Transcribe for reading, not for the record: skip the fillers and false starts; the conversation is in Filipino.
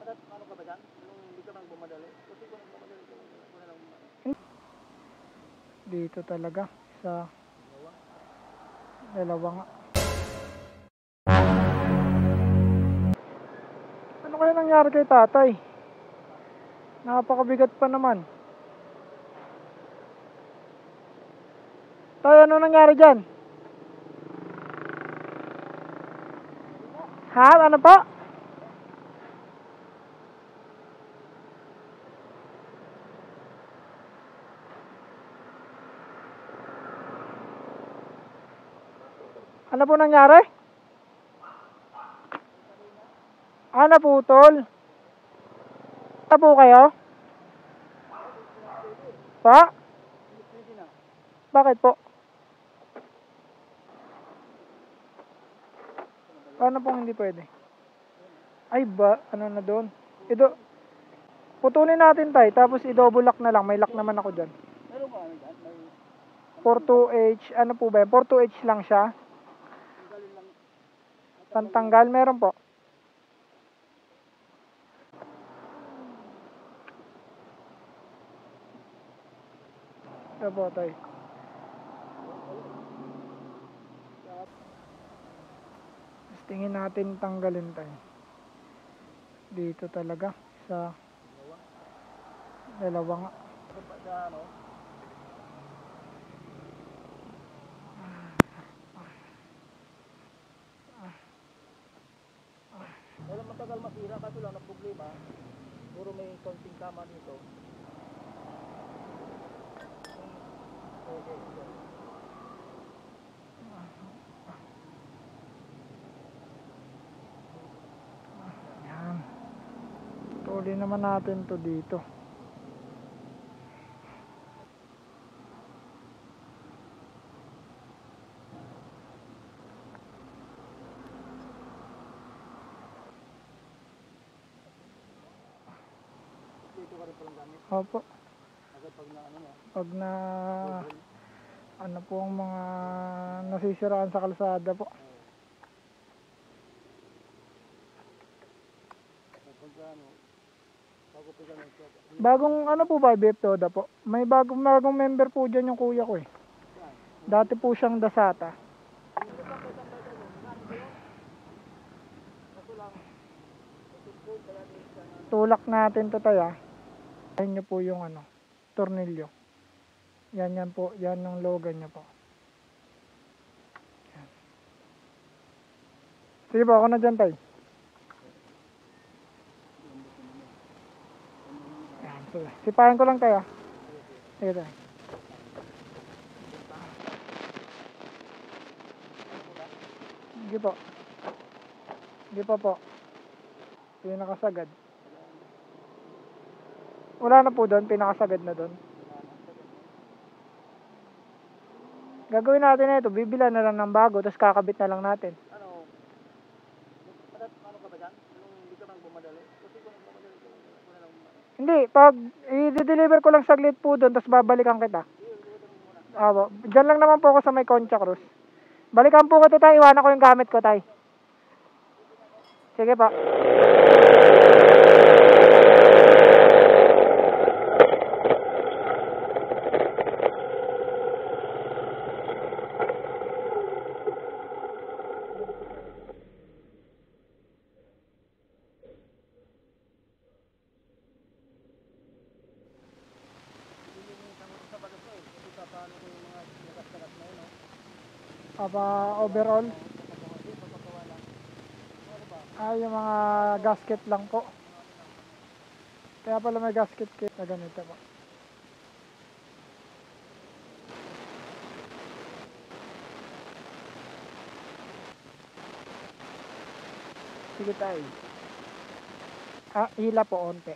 Ano ka ba dyan? Nung hindi ka nang bumadali? Kasi kung nagbumadali ka, wala lang Dito talaga sa dalawa nga. Ano kaya nangyari kay tatay? Napakabigat pa naman. Tay, ano nangyari dyan? Ha? Ano pa? Ano po nangyari? Naputol. Ano po kayo? Pa? Bakit po? Paano pong hindi pwede? Ay ba, ano na doon? Putulin natin tay, tapos i-double lock na lang. May lock naman ako dyan. meron ba ano dyan? May 42H, ano po ba? 42H lang siya. tanggalin lang. Pantanggal, meron po. Ito po tay. Tingin natin tanggalin tayo. Dito talaga sa dalawa nga. Sa ano? Pero matagal masira kasi lang ng problema. Puro may konting tama dito. Okay. Yan. Tuloy naman natin to dito. Dito ka rin palang gamit. Opo. Agad pag na ano mo. Pag na ano po ang mga nasisiraan sa kalsada po. Bagong ano po ba, BF Toda po? May bagong member po dyan yung kuya ko eh. Dati po siyang Dasata. Tulak natin to tayo. Ayan nyo po yung ano, tornilyo. Yan po, yan yung logan niya po. Yan. Sige po, ako na dyan tay. Yan, sige. Sipahin ko lang tayo. Sige tayo. Sige po. Sige pa po. Pinakasagad. Wala na po doon, pinakasagad na doon. Gagawin natin na ito, bibila na lang ng bago, tapos kakabit na lang natin. Ano ka ba dyan? Nung hindi ka nang bumadali? Kasi kung nagbumadali ka, wala lang Hindi, pag i-deliver ko lang saglit po doon, tapos babalikan kita. Diyan lang naman po ako sa may Concha Cruz. Balikan po kita tayo, iwanan ko yung gamit ko tayo. Sige pa. Overall. Yung mga gasket lang po. Kaya pala may gasket kit na ganito po. Sige tayo. Hila po onte.